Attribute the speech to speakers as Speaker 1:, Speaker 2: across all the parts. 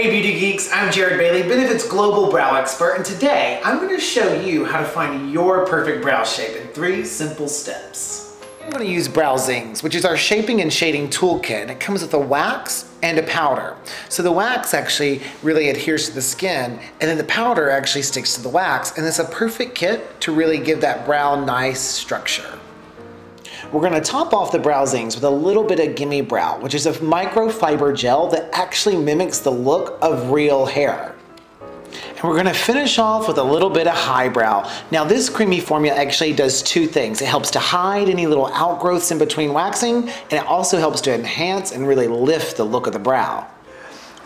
Speaker 1: Hey Beauty Geeks, I'm Jared Bailey, Benefits Global Brow Expert, and today I'm going to show you how to find your perfect brow shape in 3 simple steps. I'm going to use Brow Zings, which is our shaping and shading toolkit, and it comes with a wax and a powder. So the wax actually really adheres to the skin, and then the powder actually sticks to the wax, and it's a perfect kit to really give that brow nice structure. We're going to top off the Brow Zings with a little bit of GimMe Brow, which is a microfiber gel that actually mimics the look of real hair. And we're going to finish off with a little bit of Highbrow. Now this creamy formula actually does 2 things. It helps to hide any little outgrowths in between waxing, and it also helps to enhance and really lift the look of the brow.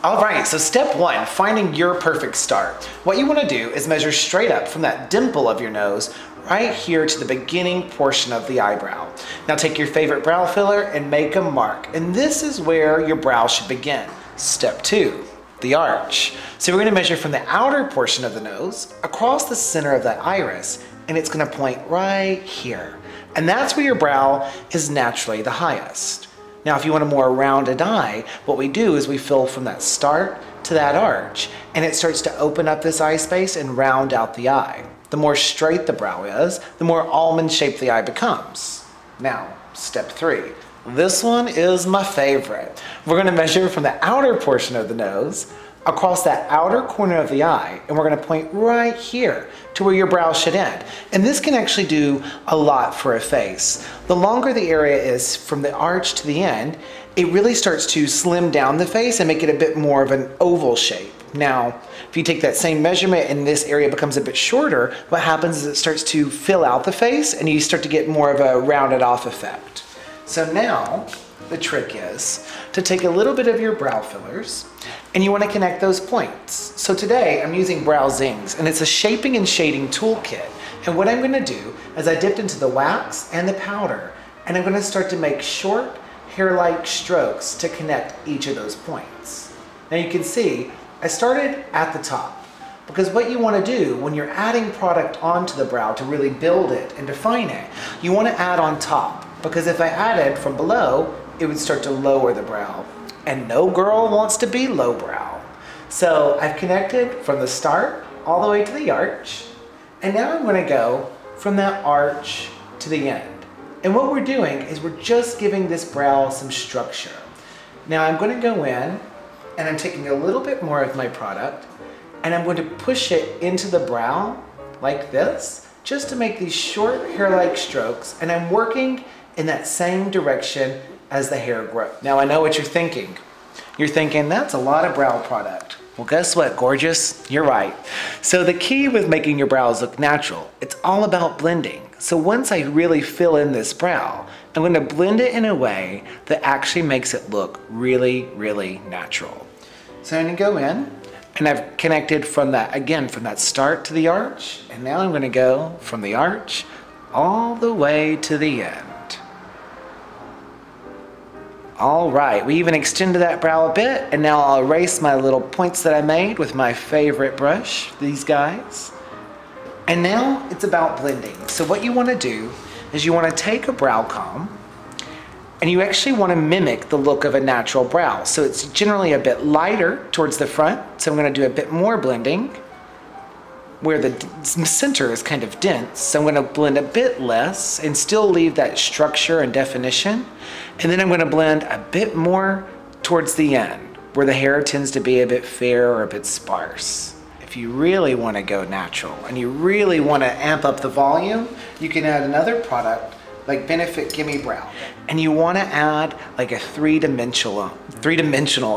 Speaker 1: Alright, so step 1, finding your perfect start. What you want to do is measure straight up from that dimple of your nose right here to the beginning portion of the eyebrow. Now take your favorite brow filler and make a mark. And this is where your brow should begin. Step 2, the arch. So we're going to measure from the outer portion of the nose across the center of that iris, and it's going to point right here. And that's where your brow is naturally the highest. Now if you want a more rounded eye, what we do is we fill from that start to that arch, and it starts to open up this eye space and round out the eye. The more straight the brow is, the more almond shaped the eye becomes. Now, step 3. This one is my favorite. We're going to measure from the outer portion of the nose across that outer corner of the eye, and we're going to point right here to where your brow should end. And this can actually do a lot for a face. The longer the area is from the arch to the end, it really starts to slim down the face and make it a bit more of an oval shape. Now, if you take that same measurement and this area becomes a bit shorter, what happens is it starts to fill out the face and you start to get more of a rounded off effect. So now, the trick is to take a little bit of your brow fillers and you want to connect those points. So today I'm using Brow Zings, and it's a shaping and shading toolkit. And what I'm going to do is I dipped into the wax and the powder, and I'm going to start to make short hair-like strokes to connect each of those points. Now you can see I started at the top, because what you want to do when you're adding product onto the brow to really build it and define it, you want to add on top, because if I added from below, it would start to lower the brow. And no girl wants to be low brow. So I've connected from the start all the way to the arch, and now I'm going to go from that arch to the end. And what we're doing is we're just giving this brow some structure. Now I'm going to go in and I'm taking a little bit more of my product and I'm going to push it into the brow like this, just to make these short hair-like strokes, and I'm working in that same direction as the hair grows. Now I know what you're thinking. You're thinking, that's a lot of brow product. Well, guess what, gorgeous? You're right. So the key with making your brows look natural, it's all about blending. So once I really fill in this brow, I'm going to blend it in a way that actually makes it look really, really natural. So I'm going to go in, and I've connected from that, again, from that start to the arch, and now I'm going to go from the arch all the way to the end. All right, we even extended that brow a bit, and now I'll erase my little points that I made with my favorite brush, these guys. And now it's about blending. So what you want to do is you want to take a brow comb, and you actually want to mimic the look of a natural brow. So it's generally a bit lighter towards the front, so I'm going to do a bit more blending, where the center is kind of dense, so I'm going to blend a bit less and still leave that structure and definition. And then I'm going to blend a bit more towards the end, where the hair tends to be a bit fair or a bit sparse. If you really want to go natural and you really want to amp up the volume, you can add another product like Benefit GimMe Brow. And you want to add like a three-dimensional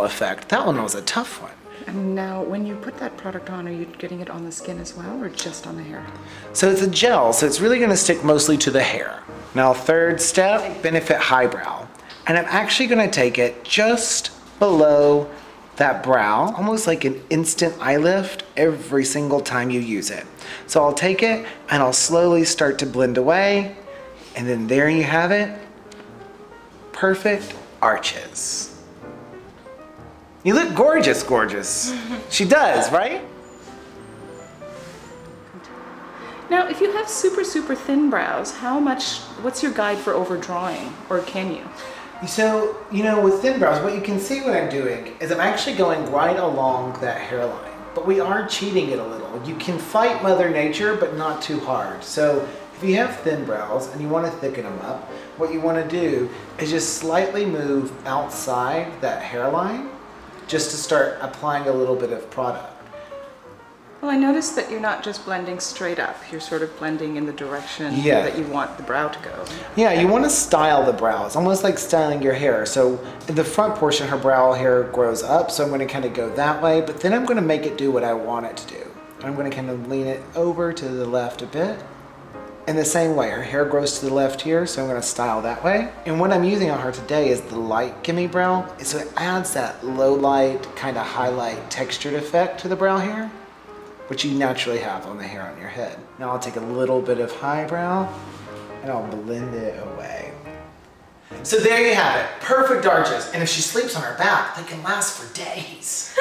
Speaker 1: effect. That one was a tough one.
Speaker 2: And now, when you put that product on, are you getting it on the skin as well, or just on the hair?
Speaker 1: So it's a gel, so it's really going to stick mostly to the hair. Now, third step, Benefit Highbrow. And I'm actually going to take it just below that brow, almost like an instant eye lift every single time you use it. So I'll take it and I'll slowly start to blend away, and then there you have it. Perfect arches. You look gorgeous, gorgeous. She does, right?
Speaker 2: Now, if you have super, super thin brows, what's your guide for overdrawing, or can you?
Speaker 1: So, you know, with thin brows, what you can see what I'm doing is I'm actually going right along that hairline, but we are cheating it a little. You can fight Mother Nature, but not too hard. So if you have thin brows and you want to thicken them up, what you want to do is just slightly move outside that hairline just to start applying a little bit of product.
Speaker 2: Well, I noticed that you're not just blending straight up. You're sort of blending in the direction that you want the brow to go.
Speaker 1: Yeah, you want to style the brows, almost like styling your hair. So in the front portion, her brow hair grows up, so I'm going to kind of go that way, but then I'm going to make it do what I want it to do. I'm going to kind of lean it over to the left a bit. In the same way, her hair grows to the left here, so I'm going to style that way. And what I'm using on her today is the light GimMe Brow, so it adds that low light, kind of highlight textured effect to the brow hair, which you naturally have on the hair on your head. Now I'll take a little bit of high brow and I'll blend it away. So there you have it, perfect arches. And if she sleeps on her back, they can last for days.